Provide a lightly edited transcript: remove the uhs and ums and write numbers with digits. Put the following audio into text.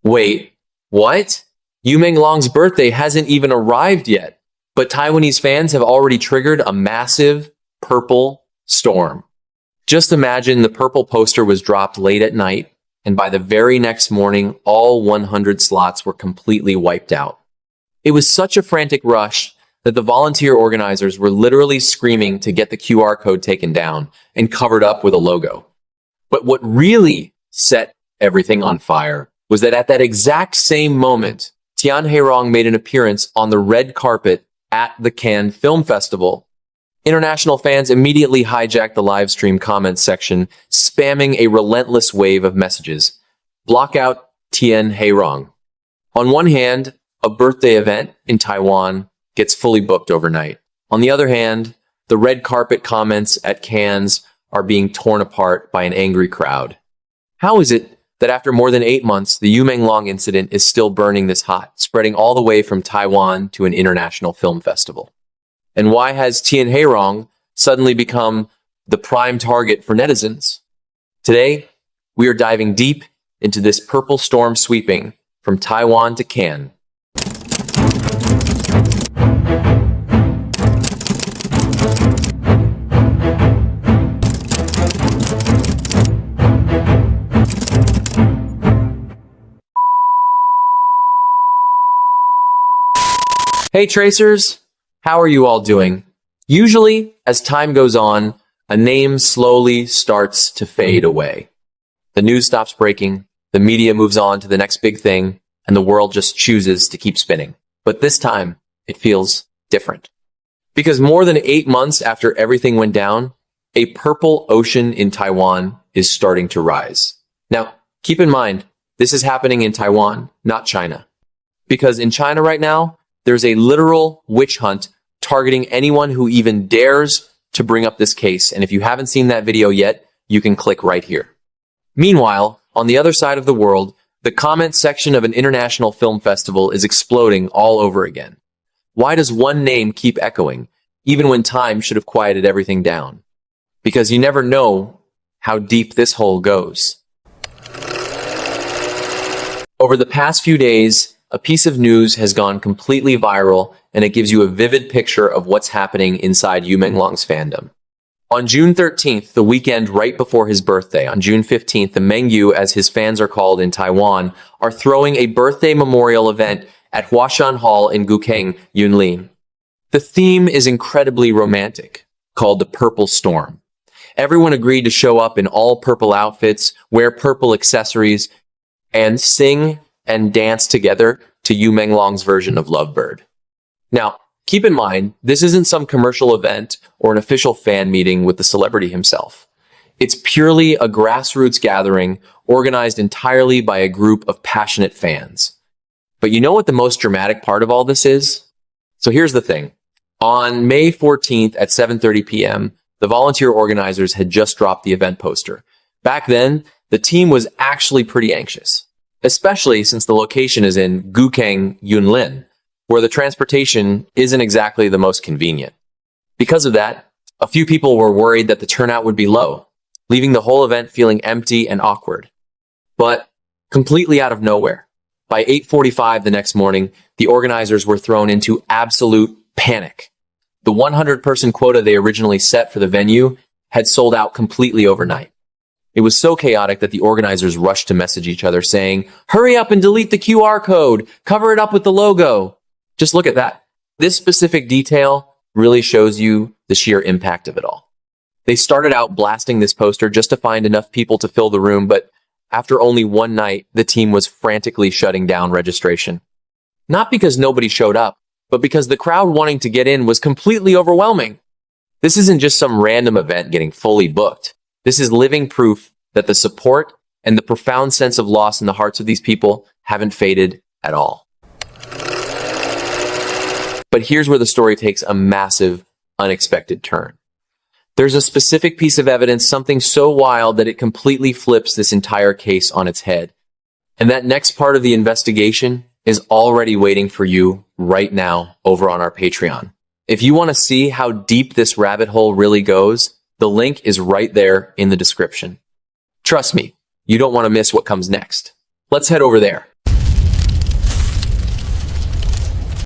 Wait, what? Yu Menglong's birthday hasn't even arrived yet, but Taiwanese fans have already triggered a massive purple storm. Just imagine the purple poster was dropped late at night, and by the very next morning, all 100 slots were completely wiped out. It was such a frantic rush that the volunteer organizers were literally screaming to get the QR code taken down and covered up with a logo. But what really set everything on fire was that at that exact same moment, Tian Hairong made an appearance on the red carpet at the Cannes Film Festival. International fans immediately hijacked the live stream comments section, spamming a relentless wave of messages. Block out Tian Hairong. On one hand, a birthday event in Taiwan gets fully booked overnight. On the other hand, the red carpet comments at Cannes are being torn apart by an angry crowd. How is it that after more than 8 months, the Yu Menglong incident is still burning this hot, spreading all the way from Taiwan to an international film festival? And why has Tian Hairong suddenly become the prime target for netizens? Today, we are diving deep into this purple storm sweeping from Taiwan to Cannes. Hey Tracers, how are you all doing? Usually, as time goes on, a name slowly starts to fade away. The news stops breaking, the media moves on to the next big thing, and the world just chooses to keep spinning. But this time, it feels different. Because more than 8 months after everything went down, a purple ocean in Taiwan is starting to rise. Now, keep in mind, this is happening in Taiwan, not China. Because in China right now, there's a literal witch hunt targeting anyone who even dares to bring up this case. And if you haven't seen that video yet, you can click right here. Meanwhile, on the other side of the world, the comment section of an international film festival is exploding all over again. Why does one name keep echoing, even when time should have quieted everything down? Because you never know how deep this hole goes. Over the past few days, a piece of news has gone completely viral, and it gives you a vivid picture of what's happening inside Yu Menglong's fandom. On June 13th, the weekend right before his birthday, on June 15th, the Mengyu, as his fans are called in Taiwan, are throwing a birthday memorial event at Huashan Hall in Gukeng, Yunlin. The theme is incredibly romantic, called the Purple Storm. Everyone agreed to show up in all purple outfits, wear purple accessories, and sing and dance together to Yu Menglong's version of Lovebird. Now, keep in mind, this isn't some commercial event or an official fan meeting with the celebrity himself. It's purely a grassroots gathering organized entirely by a group of passionate fans. But you know what the most dramatic part of all this is? So here's the thing. On May 14th at 7:30 p.m., the volunteer organizers had just dropped the event poster. Back then, the team was actually pretty anxious, especially since the location is in Gukeng, Yunlin, where the transportation isn't exactly the most convenient. Because of that, a few people were worried that the turnout would be low, leaving the whole event feeling empty and awkward. But completely out of nowhere, by 8:45 the next morning, the organizers were thrown into absolute panic. The 100-person quota they originally set for the venue had sold out completely overnight. It was so chaotic that the organizers rushed to message each other saying, "Hurry up and delete the QR code, cover it up with the logo." Just look at that. This specific detail really shows you the sheer impact of it all. They started out blasting this poster just to find enough people to fill the room, but after only one night, the team was frantically shutting down registration. Not because nobody showed up, but because the crowd wanting to get in was completely overwhelming. This isn't just some random event getting fully booked. This is living proof that the support and the profound sense of loss in the hearts of these people haven't faded at all. But here's where the story takes a massive, unexpected turn. There's a specific piece of evidence, something so wild that it completely flips this entire case on its head. And that next part of the investigation is already waiting for you right now over on our Patreon. If you want to see how deep this rabbit hole really goes, the link is right there in the description. Trust me, you don't want to miss what comes next. Let's head over there.